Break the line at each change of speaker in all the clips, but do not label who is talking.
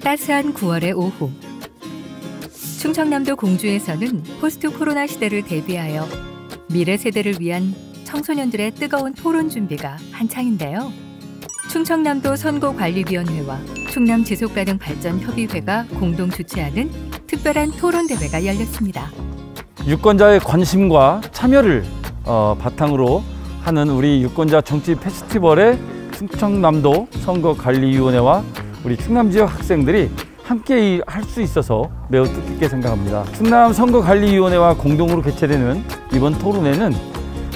따스한 9월의 오후, 충청남도 공주에서는 포스트 코로나 시대를 대비하여 미래 세대를 위한 청소년들의 뜨거운 토론 준비가 한창인데요. 충청남도 선거관리위원회와 충남지속가능발전협의회가 공동 주최하는 특별한 토론대회가 열렸습니다.
유권자의 관심과 참여를 바탕으로 하는 우리 유권자 정치 페스티벌에 충청남도 선거관리위원회와 우리 충남지역 학생들이 함께 할 수 있어서 매우 뜻깊게 생각합니다. 충남 선거관리위원회와 공동으로 개최되는 이번 토론회는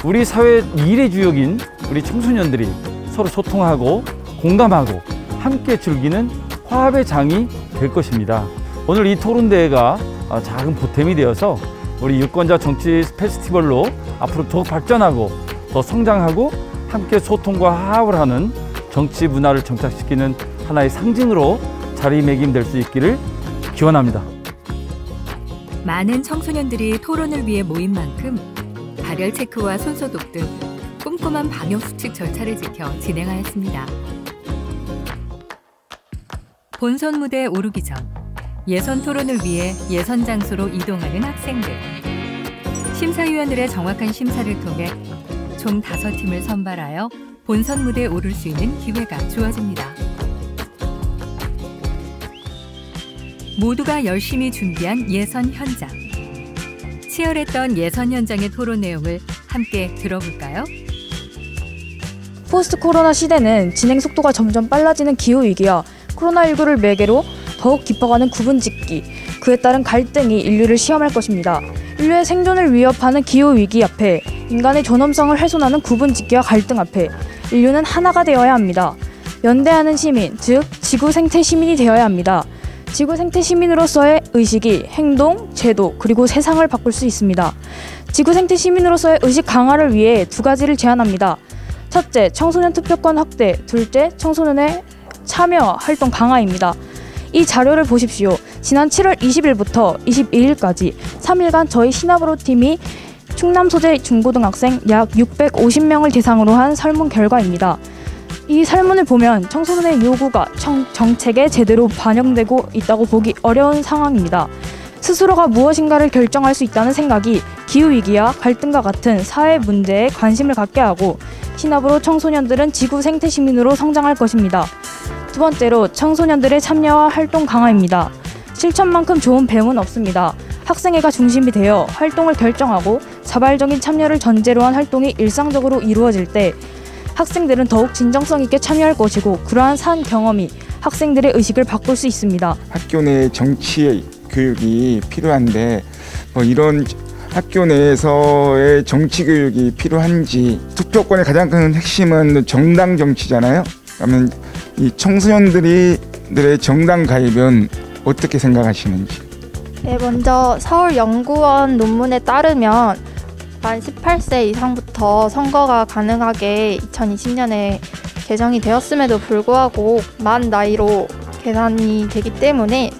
우리 사회 미래 주역인 우리 청소년들이 서로 소통하고 공감하고 함께 즐기는 화합의 장이 될 것입니다. 오늘 이 토론대회가 작은 보탬이 되어서 우리 유권자 정치 페스티벌로 앞으로 더욱 발전하고 더 성장하고 함께 소통과 화합을 하는 정치 문화를 정착시키는 하나의 상징으로 자리매김될 수 있기를 기원합니다.
많은 청소년들이 토론을 위해 모인 만큼 발열 체크와 손소독 등 꼼꼼한 방역수칙 절차를 지켜 진행하였습니다. 본선 무대에 오르기 전 예선 토론을 위해 예선 장소로 이동하는 학생들. 심사위원들의 정확한 심사를 통해 총 5팀을 선발하여 본선 무대에 오를 수 있는 기회가 주어집니다. 모두가 열심히 준비한 예선 현장. 치열했던 예선 현장의 토론 내용을 함께 들어볼까요?
포스트 코로나 시대는 진행 속도가 점점 빨라지는 기후위기와 코로나19를 매개로 더욱 깊어가는 구분짓기, 그에 따른 갈등이 인류를 시험할 것입니다. 인류의 생존을 위협하는 기후위기 앞에 인간의 존엄성을 훼손하는 구분짓기와 갈등 앞에 인류는 하나가 되어야 합니다. 연대하는 시민, 즉 지구 생태 시민이 되어야 합니다. 지구 생태 시민으로서의 의식이 행동, 제도, 그리고 세상을 바꿀 수 있습니다. 지구 생태 시민으로서의 의식 강화를 위해 2가지를 제안합니다. 첫째, 청소년 투표권 확대. 둘째, 청소년의 참여 활동 강화입니다. 이 자료를 보십시오. 지난 7월 20일부터 22일까지 3일간 저희 시나브로 팀이 충남 소재 중고등학생 약 650명을 대상으로 한 설문 결과입니다. 이 설문을 보면 청소년의 요구가 정책에 제대로 반영되고 있다고 보기 어려운 상황입니다. 스스로가 무엇인가를 결정할 수 있다는 생각이 기후위기와 갈등과 같은 사회 문제에 관심을 갖게 하고 시나브로 청소년들은 지구 생태 시민으로 성장할 것입니다. 두 번째로 청소년들의 참여와 활동 강화입니다. 실천만큼 좋은 배움은 없습니다. 학생회가 중심이 되어 활동을 결정하고 자발적인 참여를 전제로 한 활동이 일상적으로 이루어질 때 학생들은 더욱 진정성 있게 참여할 것이고 그러한 산 경험이 학생들의 의식을 바꿀 수 있습니다.
학교 내 정치 교육이 필요한데 이런 학교 내에서의 정치 교육이 필요한지, 투표권의 가장 큰 핵심은 정당 정치잖아요. 그러면 이 청소년들의 정당 가입은 어떻게 생각하시는지?
네, 먼저 서울연구원 논문에 따르면 만 18세 이상부터 선거가 가능하게 2020년에 개정이 되었음에도 불구하고 만 나이로 계산이 되기 때문에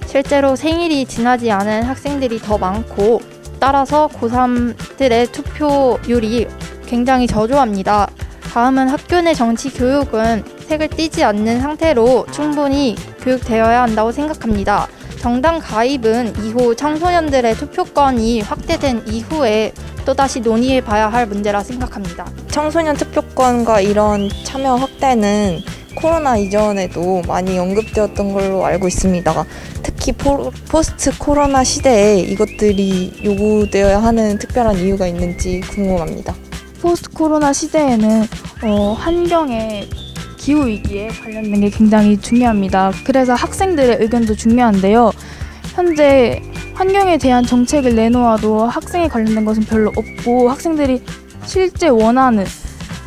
실제로 생일이 지나지 않은 학생들이 더 많고 따라서 고3들의 투표율이 굉장히 저조합니다. 다음은 학교 내 정치 교육은 색을 띠지 않는 상태로 충분히 교육되어야 한다고 생각합니다. 정당 가입은 이후 청소년들의 투표권이 확대된 이후에 또다시 논의해봐야 할 문제라 생각합니다.
청소년 투표권과 이런 참여 확대는 코로나 이전에도 많이 언급되었던 걸로 알고 있습니다. 특히 포스트 코로나 시대에 이것들이 요구되어야 하는 특별한 이유가 있는지 궁금합니다.
포스트 코로나 시대에는 환경의 기후위기에 관련된 게 굉장히 중요합니다. 그래서 학생들의 의견도 중요한데요. 현재 환경에 대한 정책을 내놓아도 학생에 관련된 것은 별로 없고 학생들이 실제 원하는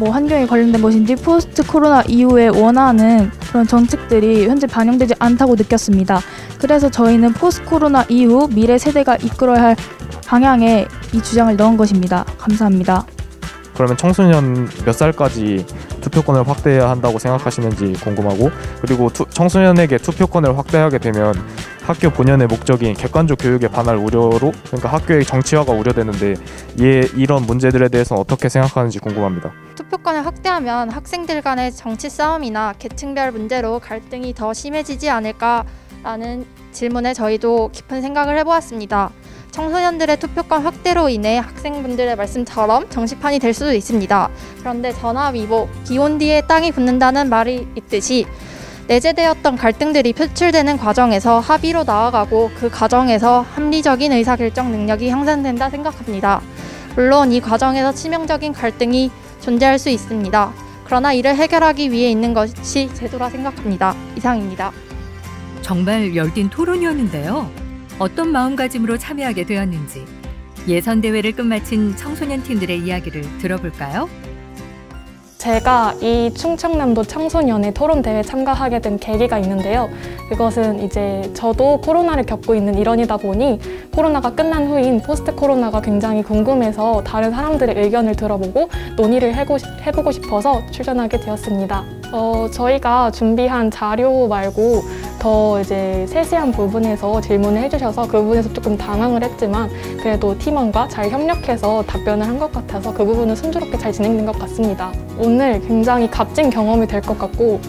환경에 관련된 것인지 포스트 코로나 이후에 원하는 그런 정책들이 현재 반영되지 않다고 느꼈습니다. 그래서 저희는 포스트 코로나 이후 미래 세대가 이끌어야 할 방향에 이 주장을 넣은 것입니다. 감사합니다.
그러면 청소년 몇 살까지 투표권을 확대해야 한다고 생각하시는지 궁금하고, 그리고 청소년에게 투표권을 확대하게 되면 학교 본연의 목적인 객관적 교육에 반할 우려로, 그러니까 학교의 정치화가 우려되는데 이런 문제들에 대해서는 어떻게 생각하는지 궁금합니다.
투표권을 확대하면 학생들 간의 정치 싸움이나 계층별 문제로 갈등이 더 심해지지 않을까 라는 질문에 저희도 깊은 생각을 해보았습니다. 청소년들의 투표권 확대로 인해 학생분들의 말씀처럼 정치판이 될 수도 있습니다. 그런데 전화위복, 기온 뒤에 땅이 붙는다는 말이 있듯이 내재되었던 갈등들이 표출되는 과정에서 합의로 나아가고 그 과정에서 합리적인 의사결정 능력이 향상된다 생각합니다. 물론 이 과정에서 치명적인 갈등이 존재할 수 있습니다. 그러나 이를 해결하기 위해 있는 것이 제도라 생각합니다. 이상입니다.
정말 열띤 토론이었는데요. 어떤 마음가짐으로 참여하게 되었는지 예선대회를 끝마친 청소년 팀들의 이야기를 들어볼까요?
제가 이 충청남도 청소년의 토론대회에 참가하게 된 계기가 있는데요. 그것은 이제 저도 코로나를 겪고 있는 일원이다 보니 코로나가 끝난 후인 포스트 코로나가 굉장히 궁금해서 다른 사람들의 의견을 들어보고 논의를 해보고 싶어서 출전하게 되었습니다. 저희가 준비한 자료 말고 더 이제 세세한 부분에서 질문을 해주셔서 그 부분에서 조금 당황을 했지만 그래도 팀원과 잘 협력해서 답변을 한 것 같아서 그 부분은 순조롭게 잘 진행된 것 같습니다. 오늘 굉장히 값진 경험이 될 것 같고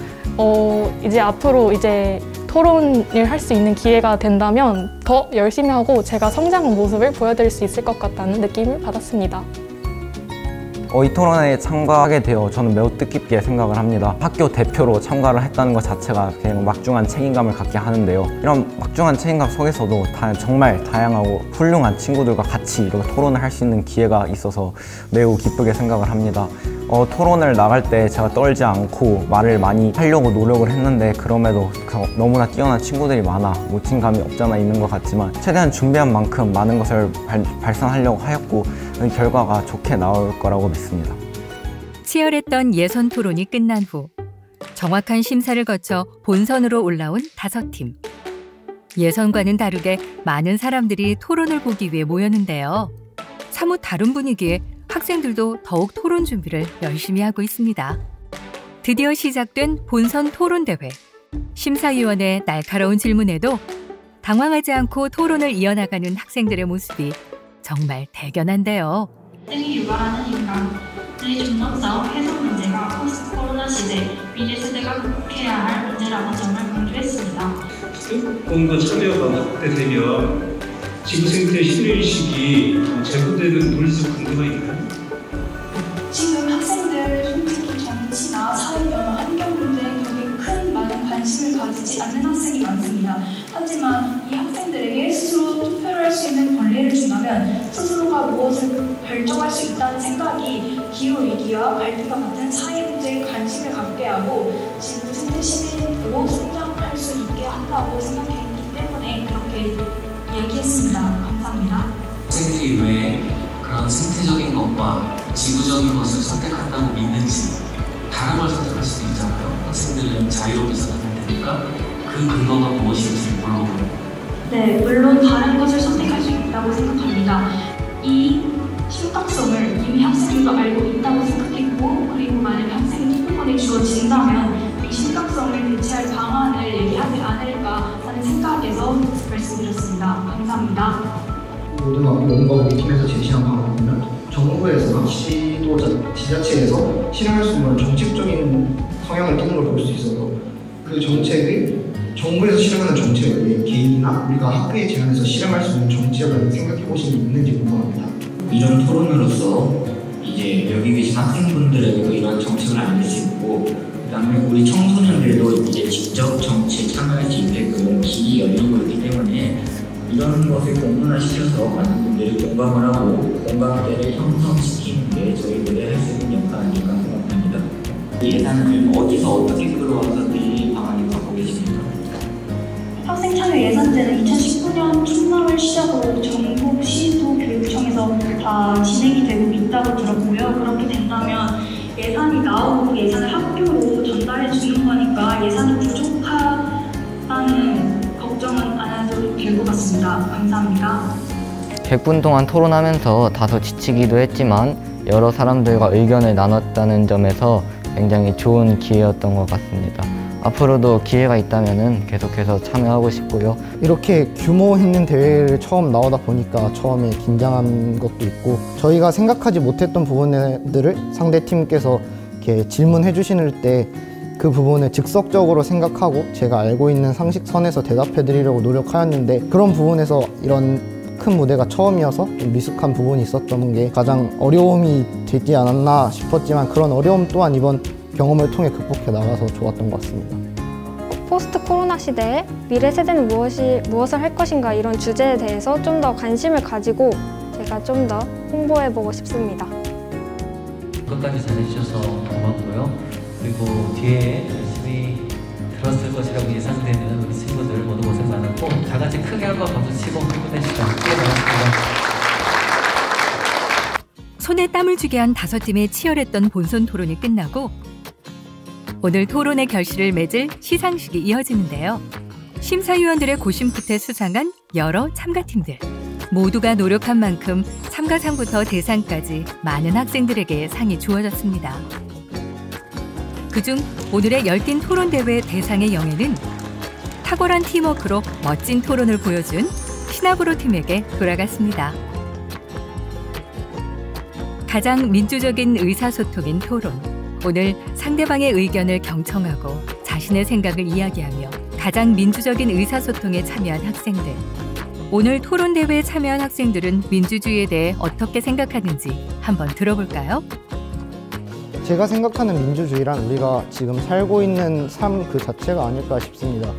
이제 앞으로 이제 토론을 할 수 있는 기회가 된다면 더 열심히 하고 제가 성장한 모습을 보여드릴 수 있을 것 같다는 느낌을 받았습니다.
이 토론에 참가하게 되어 저는 매우 뜻깊게 생각을 합니다. 학교 대표로 참가를 했다는 것 자체가 그냥 막중한 책임감을 갖게 하는데요. 이런 막중한 책임감 속에서도 정말 다양하고 훌륭한 친구들과 같이 이렇게 토론을 할 수 있는 기회가 있어서 매우 기쁘게 생각을 합니다. 토론을 나갈 때 제가 떨지 않고 말을 많이 하려고 노력을 했는데 그럼에도 너무나 뛰어난 친구들이 많아 놓친 감이 없잖아 있는 것 같지만 최대한 준비한 만큼 많은 것을 발산하려고 하였고 결과가 좋게 나올 거라고 믿습니다.
치열했던 예선 토론이 끝난 후 정확한 심사를 거쳐 본선으로 올라온 5팀. 예선과는 다르게 많은 사람들이 토론을 보기 위해 모였는데요. 사뭇 다른 분위기에 학생들도 더욱 토론 준비를 열심히 하고 있습니다. 드디어 시작된 본선 토론대회. 심사위원의 날카로운 질문에도 당황하지 않고 토론을 이어나가는 학생들의 모습이 정말 대견한데요.
학생이 유발하는 인간의 중독성 해소 문제가 포스트 코로나 시대, 미래 세대가 극복해야 할 문제라는 점을 강조했습니다.
투표권과 참여가 확대되면 지구 생태 신의식이 제고되는 논리적 근거가 있나요?
지금 학생들 솔직히 정치나 사회변화, 환경 문제에 그렇게 많은 관심을 가지지 않는 학생이 많습니다. 하지만 이 학생들에게 스스로 투표를 할 수 있는 권리를 준다면 스스로가 무엇을 결정할 수 있다는 생각이 기후위기와 갈등과 같은 사회 문제에 관심을 갖게 하고 지구 생태 시민으로 성장할 수 있게 한다고 생각했기 때문에 그렇게 얘기했습니다. 감사합니다.
학생들이 왜 그런 생태적인 것과 지구적인 것을 선택한다고 믿는지 다른 걸 선택할 수도 있잖아요. 학생들은 자유롭게 선택할 테니까 그 근거가 무엇인지 물어보는.
네, 물론 다른 것을 선택할 수 있다고 생각합니다. 이 심각성을 이미 학생들도 알고 있다고 생각했고 그리고 만약에 학생이 투표권이 주어진다면 이 심각성을 대체할 방안을 얘기하지 않을까 하는 생각에서 말씀드렸습니다. 감사합니다.
고등학교 뭔가 우리 팀에서 제시한 방안이면 정부에서나 지자체에서 실행할 수 있는 정책적인 성향을 띠는 걸 볼 수 있어서 그 정책을 정부에서 실행하는 정책을 개인이나 우리가 학교에 제안해서 실행할 수 있는 정책을 생각해 보신 게 있는지 궁금합니다.
이런 토론으로서 이제 여기 계신 학생분들에게도 이런 정책을 알릴 수 있고 그다음에 우리 청소년들도 이제 직접 정치에 참여할 수 있게끔 길이 열린 거기 때문에 이런 것을 공론화시켜서 많은 분들이 공감을 하고 공감대를 형성시키는 게 저희들의 할 수 있는 역할 아닐까 생각합니다. 예산을 어디서 어떻게 끌어와서 이 방안을 갖고 계십니까?
학생 참여 예산제는 2019년 충남을 시작으로 전국 시도 교육청에서 다 진행이 되고 있다고 들었고요. 그렇게 된다면 예산이 나오고 예산을 학교로 전달해 주는 거니까 예산이 부족하다는 걱정은 안 해도 될 것 같습니다. 감사합니다.
100분 동안 토론하면서 다소 지치기도 했지만 여러 사람들과 의견을 나눴다는 점에서 굉장히 좋은 기회였던 것 같습니다. 앞으로도 기회가 있다면 계속해서 참여하고 싶고요.
이렇게 규모 있는 대회를 처음 나오다 보니까 처음에 긴장한 것도 있고 저희가 생각하지 못했던 부분들을 상대팀께서 이렇게 질문해 주시는 때 그 부분을 즉석적으로 생각하고 제가 알고 있는 상식선에서 대답해 드리려고 노력하였는데, 그런 부분에서 이런 큰 무대가 처음이어서 좀 미숙한 부분이 있었던 게 가장 어려움이 되지 않았나 싶었지만, 그런 어려움 또한 이번 경험을 통해 극복해 나가서 좋았던 것 같습니다.
포스트 코로나 시대에 미래 세대는 무엇을 할 것인가, 이런 주제에 대해서 좀 더 관심을 가지고 제가 좀 더 홍보해보고 싶습니다.
끝까지 잘해주셔서 고맙고요. 그리고 뒤에 열심히 들었을 것이라고 예상되는 우리 친구들 모두 고생 많았고, 다 같이 크게 한번 박수치고 힘내시다. 수고 많았습니다.
손에 땀을 쥐게 한 5팀의 치열했던 본선 토론이 끝나고 오늘 토론의 결실을 맺을 시상식이 이어지는데요. 심사위원들의 고심 끝에 수상한 여러 참가팀들. 모두가 노력한 만큼 참가상부터 대상까지 많은 학생들에게 상이 주어졌습니다. 그중 오늘의 열띤 토론대회 대상의 영예는 탁월한 팀워크로 멋진 토론을 보여준 시나브로 팀에게 돌아갔습니다. 가장 민주적인 의사소통인 토론. 오늘 상대방의 의견을 경청하고 자신의 생각을 이야기하며 가장 민주적인 의사소통에 참여한 학생들. 오늘 토론대회에 참여한 학생들은 민주주의에 대해 어떻게 생각하는지 한번 들어볼까요?
제가 생각하는 민주주의란 우리가 지금 살고 있는 삶 그 자체가 아닐까 싶습니다.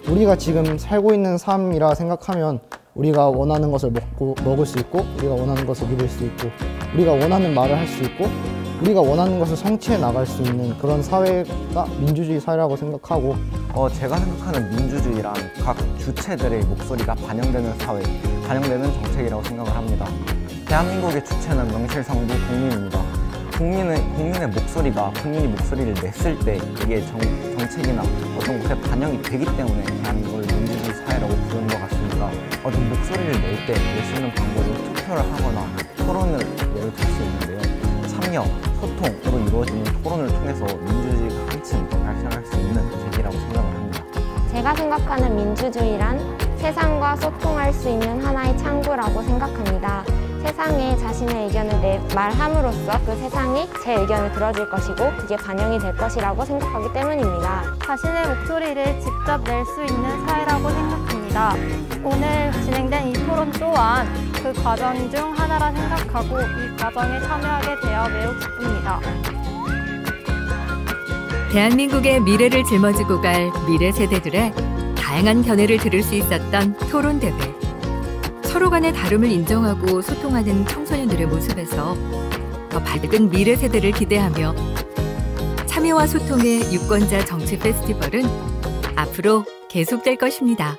우리가 지금 살고 있는 삶이라 생각하면 우리가 원하는 것을 먹을 수 있고, 우리가 원하는 것을 입을 수 있고, 우리가 원하는 말을 할 수 있고, 우리가 원하는 것을 성취해 나갈 수 있는 그런 사회가 민주주의 사회라고 생각하고,
제가 생각하는 민주주의란 각 주체들의 목소리가 반영되는 사회, 반영되는 정책이라고 생각을 합니다. 대한민국의 주체는 명실상부 국민입니다. 국민의 목소리가 국민이 목소리를 냈을 때 이게 정책이나 어떤 곳에 반영이 되기 때문에 대한민국을 민주주의 사회라고 부르는 것 같습니다. 어떤 목소리를 낼 때 낼 수 있는 방법은 투표를 하거나 토론을 예를 들 수 있는데요. 참여, 소통으로 이루어지는 토론을 통해서 민주주의가 한층 발전할 수 있는 계기라고 생각을 합니다.
제가 생각하는 민주주의란 세상과 소통할 수 있는 하나의 창구라고 생각합니다. 세상에 자신의 의견을 말함으로써 그 세상이 제 의견을 들어줄 것이고 그게 반영이 될 것이라고 생각하기 때문입니다.
자신의 목소리를 직접 낼 수 있는 사회라고 생각합니다. 오늘 진행된 이 토론 또한 그 과정 중 하나라 생각하고 이 과정에 참여하게 되어 매우 기쁩니다.
대한민국의 미래를 짊어지고 갈 미래 세대들의 다양한 견해를 들을 수 있었던 토론대회. 서로 간의 다름을 인정하고 소통하는 청소년들의 모습에서 더 밝은 미래 세대를 기대하며 참여와 소통의 유권자 정치 페스티벌은 앞으로 계속될 것입니다.